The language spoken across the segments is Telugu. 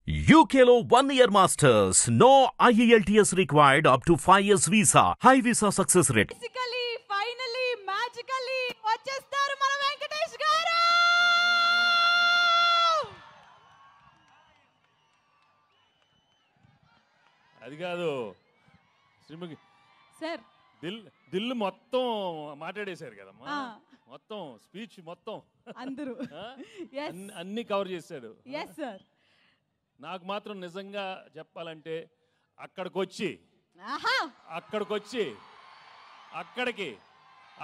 UKLO 1 year masters. No IELTS required up to 5 years visa. High visa success rate. Finally, magically, వచ్చేస్తారు మన వెంకటేష్ గారు. అది కాదు శ్రీముఖి సార్ దిల్ మొత్తం మాట్లాడేశారు కదమ్మా. మొత్తం స్పీచ్ మొత్తం అందరూ అన్ని కవర్ చేశాడు. yes sir. నాకు మాత్రం నిజంగా చెప్పాలంటే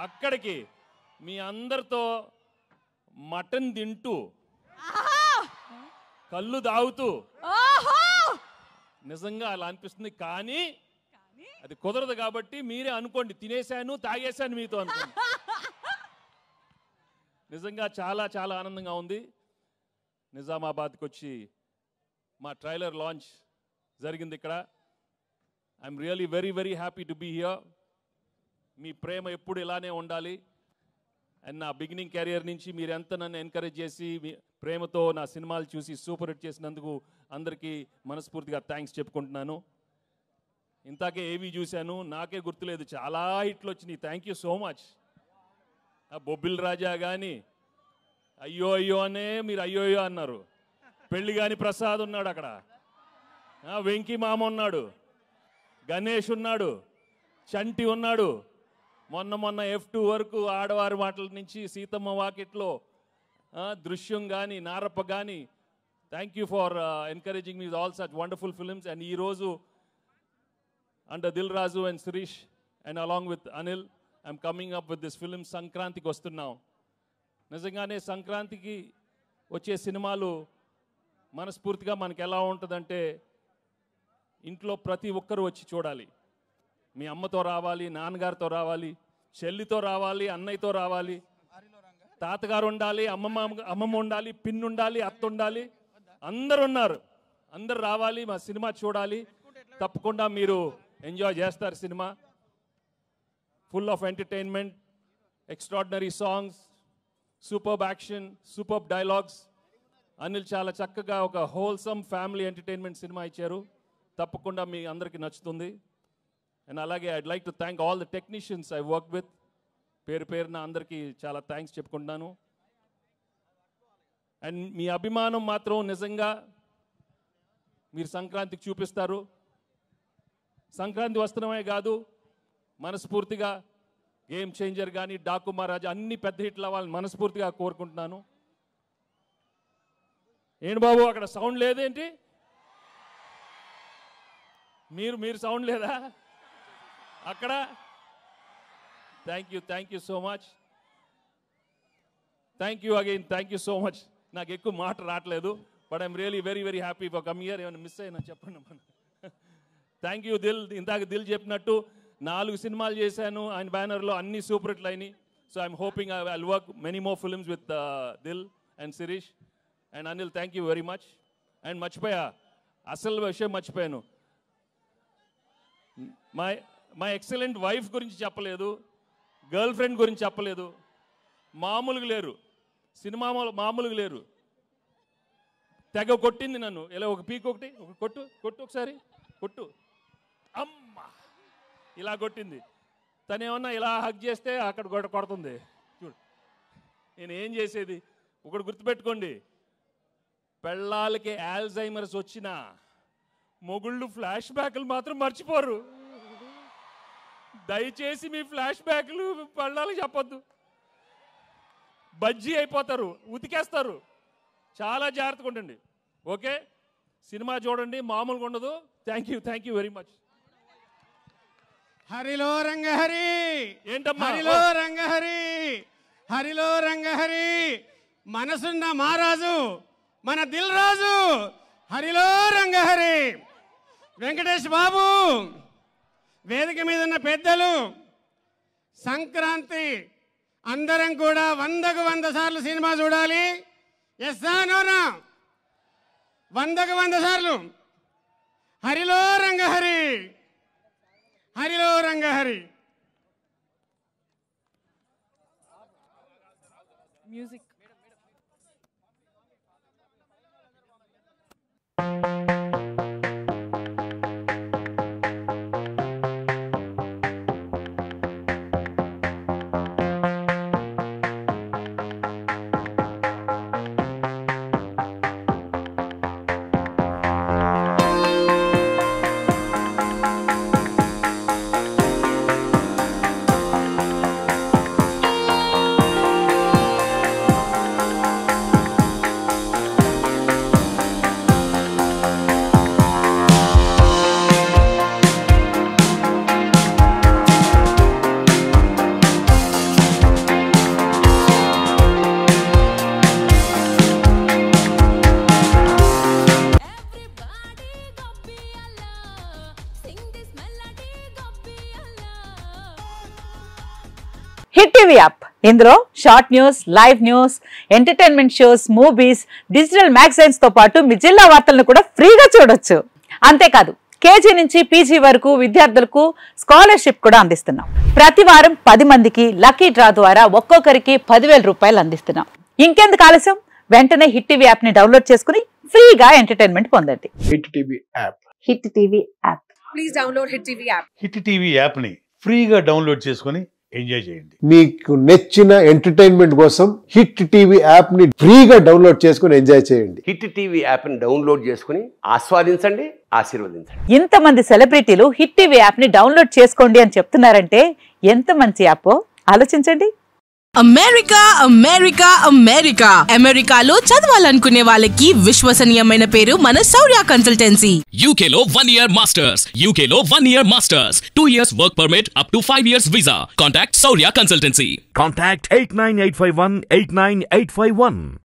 అక్కడికి మీ అందరితో మటన్ తింటూ కళ్ళు తాగుతూ నిజంగా అలా అనిపిస్తుంది. కానీ అది కుదరదు కాబట్టి మీరే అనుకోండి, తినేశాను తాగేశాను మీతో అనుకోండి. నిజంగా చాలా చాలా ఆనందంగా ఉంది. నిజామాబాద్కి వచ్చి మా ట్రైలర్ లాంచ్ జరిగింది ఇక్కడ. I'm really very very happy to be here. మీ ప్రేమ ఎప్పుడు ఇలానే ఉండాలి. అండ్ నా బిగినింగ్ కెరియర్ నుంచి మీరు ఎంత నన్ను ఎంకరేజ్ చేసి మీ ప్రేమతో నా సినిమాలు చూసి సూపర్ హిట్ చేసినందుకు అందరికీ మనస్ఫూర్తిగా థ్యాంక్స్ చెప్పుకుంటున్నాను. ఇంతాకే ఏవి చూశాను, నాకే గుర్తులేదు, చాలా హిట్లు వచ్చినాయి. Thank you so much. Bobbili Raja కానీ అయ్యో అయ్యో అనే మీరు అయ్యో అయ్యో అన్నారు. పెళ్లి కాని ప్రసాద్ ఉన్నాడు అక్కడ, వెంకీ మామ ఉన్నాడు, గణేష్ ఉన్నాడు, చంటి ఉన్నాడు. మొన్న F2 వరకు ఆడవారి మాటల నుంచి సీతమ్మ వాకిట్లో దృశ్యం కానీ నారప్ప కానీ. Thank you for encouraging me all such wonderful films. And ఈరోజు under Dil Raju and Shirish and along with Anil I'm coming up with this film. సంక్రాంతికి వస్తున్నాం. నిజంగానే సంక్రాంతికి వచ్చే సినిమాలు మనస్ఫూర్తిగా మనకి ఎలా ఉంటుందంటే ఇంట్లో ప్రతి ఒక్కరు వచ్చి చూడాలి. మీ అమ్మతో రావాలి, నాన్నగారితో రావాలి, చెల్లితో రావాలి, అన్నయ్యతో రావాలి, తాతగారు ఉండాలి, అమ్మమ్మ ఉండాలి, పిన్ ఉండాలి, అత్త ఉండాలి, అందరు ఉన్నారు. అందరు రావాలి, మా సినిమా చూడాలి. తప్పకుండా మీరు ఎంజాయ్ చేస్తారు. Cinema full of entertainment, extraordinary songs, superb action, superb dialogues. Anil చాలా చక్కగా ఒక హోల్సమ్ ఫ్యామిలీ ఎంటర్టైన్మెంట్ సినిమా ఇచ్చారు. తప్పకుండా మీ అందరికీ నచ్చుతుంది. అండ్ అలాగే I'd like to thank all the technicians I work with. పేరు పేరున అందరికీ చాలా థ్యాంక్స్ చెప్పుకుంటున్నాను. అండ్ మీ అభిమానం మాత్రం నిజంగా మీరు సంక్రాంతికి చూపిస్తారు. సంక్రాంతి వస్తున్నామే కాదు, మనస్ఫూర్తిగా గేమ్ చేంజర్ కానీ, డాకు మహారాజా అన్ని పెద్ద హిట్లు అవ్వాలని మనస్ఫూర్తిగా కోరుకుంటున్నాను. ఏంటి బాబు అక్కడ సౌండ్ లేదేంటి? మీరు సౌండ్ లేదా అక్కడ? Thank you so much. Thank you again, thank you so much. నాకు ఎక్కువ మాట రావట్లేదు, but I'm really very very happy for come here. ఏమైనా మిస్ అయినా చెప్పండి. Thank you Dil. ఇందాక దిల్ చెప్పినట్టు 4 సినిమాలు చేశాను ఆయన బ్యానర్లో, అన్ని సూపర్ హిట్లు అయినాయి. So I'm hoping I will work many more films with Dil and Shirish and Anil. Thank you very much. అండ్ మర్చిపోయా, అసలు విషయం మర్చిపోయాను. మై ఎక్సలెంట్ వైఫ్ గురించి చెప్పలేదు, గర్ల్ ఫ్రెండ్ గురించి చెప్పలేదు. మామూలుగా లేరు, సినిమా మామూలుగా లేరు. తెగ కొట్టింది నన్ను. ఇలా ఒక పీక్ ఒకటి కొట్టు ఒకసారి కొట్టు, అమ్మ ఇలా కొట్టింది. తను ఏమన్నా ఇలా హగ్ చేస్తే అక్కడ కొడుతుంది. చూడు నేను ఏం చేసేది. ఒకటి గుర్తుపెట్టుకోండి, పెళ్ళాలకి ఆల్జైమర్స్ వచ్చినా మొగుళ్ళు ఫ్లాష్ బ్యాక్లు మాత్రం మర్చిపోరు. దయచేసి మీ ఫ్లాష్ బ్యాక్లు పెళ్ళాలకు చెప్పొద్దు, బజ్జీ అయిపోతారు, ఉతికేస్తారు. చాలా జాగ్రత్తగా ఉండండి. ఓకే, సినిమా చూడండి, మామూలుగా ఉండదు. Thank you very much. హరిలో రంగహరి ఏంటమ్మా? హరిలో రంగహరి, హరిలో రంగహరి, మనసున్న మహారాజు మన దిల్ రాజు, హరిలో రంగహరి. వెంకటేష్ బాబు, వేదిక మీద ఉన్న పెద్దలు, సంక్రాంతి అందరం కూడా 100కు 100 సార్లు సినిమా చూడాలి. ఎస్సా నోనా? 100కు 100 సార్లు. హరిలో రంగహరి, హరిలో రంగహరి. మ్యూజిక్ హిట్ టీవీ యాప్ ఇందులో short news, live news, entertainment shows, movies, digital magazines తో పాటు మీ జిల్లా వార్తలను కూడా ఫ్రీగా చూడొచ్చు. అంతేకాదు కేజీ నుంచి పీజీ వరకు విద్యార్థులకు స్కాలర్షిప్ కూడా అందిస్తున్నాం. ప్రతి వారం 10 మందికి లక్కీ డ్రా ద్వారా ఒక్కొక్కరికి 10,000 రూపాయలు అందిస్తున్నాం. ఇంకెందుకు ఆలస్యం, వెంటనే హిట్ టీవీ యాప్ ని డౌన్లోడ్ చేసుకుని ఫ్రీగా ఎంటర్టైన్మెంట్ పొందండి. Hit TV app. Hit TV app. Please download hit TV app. Hit TV app ని ఫ్రీగా డౌన్లోడ్ చేసుకుని ఎంజాయ్ చేయండి. మీకు నచ్చిన ఎంటర్టైన్మెంట్ కోసం హిట్ టీవీ యాప్ ని ఫ్రీగా డౌన్లోడ్ చేసుకుని ఎంజాయ్ చేయండి. హిట్ టీవీ యాప్ ని డౌన్లోడ్ చేసుకుని ఆస్వాదించండి, ఆశీర్వదించండి. ఇంతమంది సెలబ్రిటీలు హిట్ టీవీ యాప్ ని డౌన్లోడ్ చేసుకోండి అని చెప్తున్నారంటే ఎంత మంచి యాప్ ఆలోచించండి. అమెరికా అమెరికా అమెరికా అమెరికాలో చదవాలనుకునే వాళ్ళకి విశ్వసనీయమైన పేరు మన శౌర్య కన్సల్టెన్సీ. UK లో 1 year masters, UK లో 1 year masters, 2 years work permit up to 5 years visa. Contact Saurya Consultancy. Contact 89851 89851.